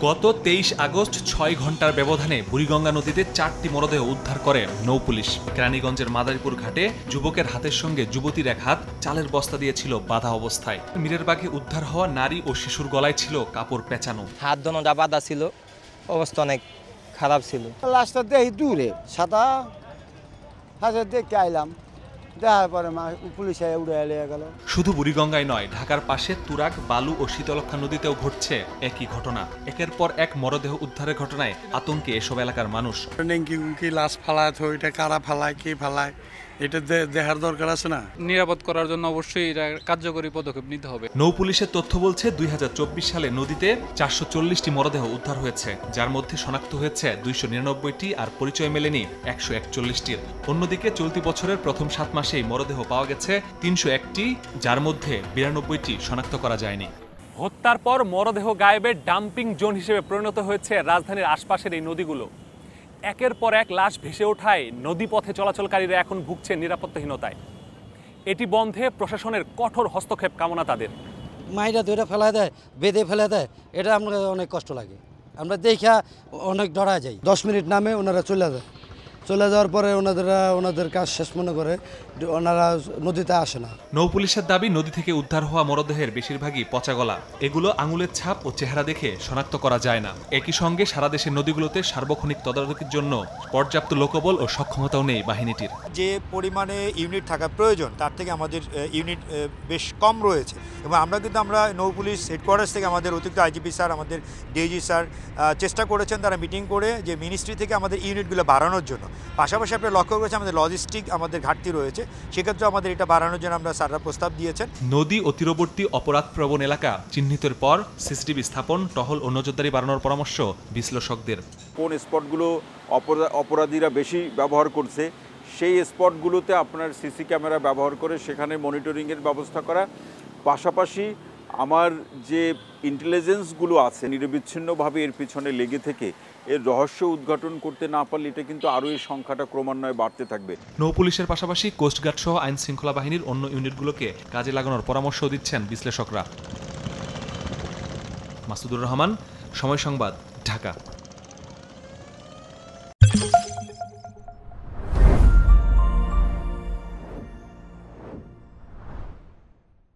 গত ২৩ আগস্ট ৬ ঘন্টার ব্যবধানে বুড়িগঙ্গা নদীতে ৪টি মরদেহ উদ্ধার করে নৌপুলিশ। কেরানীগঞ্জের মাদারীপুর ঘাটে যুবকের হাতের সঙ্গে যুবতীর এক হাত চালের বস্তা দিয়েছিল বাঁধা অবস্থায়। মিরেরবাগে উদ্ধার হওয়া নারী ও শিশুর গলায় ছিল কাপড় পেঁচানো। হাত দোনোটা বাঁধা ছিল, অবস্থা অনেক খারাপ ছিল। লাশটা দেখি দূরে সাদা হাজার দেখে আইলাম, দেখার পরে পুলিশ উড়ে এলে গেল। শুধু বুড়িগঙ্গায় নয়, ঢাকার পাশে তুরাগ, বালু ও শীতলক্ষা নদীতেও ঘটছে একই ঘটনা। একের পর এক মরদেহ উদ্ধারের ঘটনায় আতঙ্কে এসব এলাকার মানুষ। লাশ ফালায় তো এটা কারা ফালায়, কে ফালায়, এটা দেখার দরকার আছে না। নিরাপদ করার জন্য অবশ্যই এটা কার্যকরী পদক্ষেপ নিতে হবে। নৌপুলিশের তথ্য বলছে ২০২৪ সালে নদীতে ৪৪০টি মরদেহ উদ্ধার হয়েছে, যার মধ্যে শনাক্ত হয়েছে ২৯৯টি আর পরিচয় মেলেনি ১৪১টির। অন্যদিকে চলতি বছরের প্রথম ৭ মাসেই মরদেহ পাওয়া গেছে ৩০১টি, যার মধ্যে ৯২টি শনাক্ত করা যায়নি। হত্যার পর মরদেহ গায়েবের ডাম্পিং জোন হিসেবে পরিণত হয়েছে রাজধানীর আশপাশের এই নদীগুলো। একের পর এক লাশ ভেসে ওঠায় নদীপথে চলাচলকারীরা এখন ভুগছে নিরাপত্তাহীনতায়। এটি বন্ধে প্রশাসনের কঠোর হস্তক্ষেপ কামনা তাদের। মাইরা ধরে ফেলা দেয়, বেঁধে ফেলা দেয়, এটা আমরা অনেক কষ্ট লাগে। আমরা দেখা অনেক ডরা যাই। 10 মিনিট নামে ওনারা চলে যায়, চলে যাওয়ার পরে ওনাদের কাজ শেষ মনে করে ওনারা নদীতে আসে না। নৌপুলিশের দাবি, নদী থেকে উদ্ধার হওয়া মরদেহের বেশিরভাগই পচা গলা। এগুলো আঙুলের ছাপ ও চেহারা দেখে শনাক্ত করা যায় না। একই সঙ্গে সারা দেশের নদীগুলোতে সার্বক্ষণিক তদারকির জন্য পর্যাপ্ত লোকবল ও সক্ষমতাও নেই বাহিনীটির। যে পরিমাণে ইউনিট থাকা প্রয়োজন তার থেকে আমাদের ইউনিট বেশ কম রয়েছে, এবং আমরা নৌপুলিশ হেডকোয়ার্টার্স থেকে আমাদের অতিরিক্ত আইজিপি স্যার, আমাদের ডিআইজি স্যার চেষ্টা করেছেন, তারা মিটিং করে যে মিনিস্ট্রি থেকে আমাদের ইউনিটগুলো বাড়ানোর জন্য। পাশাপাশি আপনারা লক্ষ্য করেছেন আমাদের লজিস্টিক আমাদের ঘাটতি রয়েছে, সেক্ষেত্রে আমাদের এটা বাড়ানোর জন্য আমরা স্যাররা প্রস্তাব দিয়েছেন। নদী ও তীরবর্তী অপরাধপ্রবণ এলাকা চিহ্নিতের পর সিসিটিভি স্থাপন, টহল ও নজরদারি বাড়ানোর পরামর্শ বিশ্লেষকদের। কোন স্পটগুলো অপরাধীরা বেশি ব্যবহার করছে সেই স্পটগুলোতে আপনার সিসি ক্যামেরা ব্যবহার করে সেখানে মনিটরিংয়ের ব্যবস্থা করা। পাশাপাশি আমার যে ইন্টেলিজেন্সগুলো আছে নিরবিচ্ছিন্নভাবে এর পিছনে লেগে থেকে এর রহস্য উদ্ঘাটন করতে না পারলে এটা কিন্তু আরও এই সংখ্যাটা ক্রমান্বয়ে বাড়তে থাকবে। নৌপুলিশের পাশাপাশি কোস্টগার্ড সহ আইন শৃঙ্খলা বাহিনীর অন্য ইউনিটগুলোকে কাজে লাগানোর পরামর্শও দিচ্ছেন বিশ্লেষকরা। মাসুদুর রহমান, সময় সংবাদ, ঢাকা।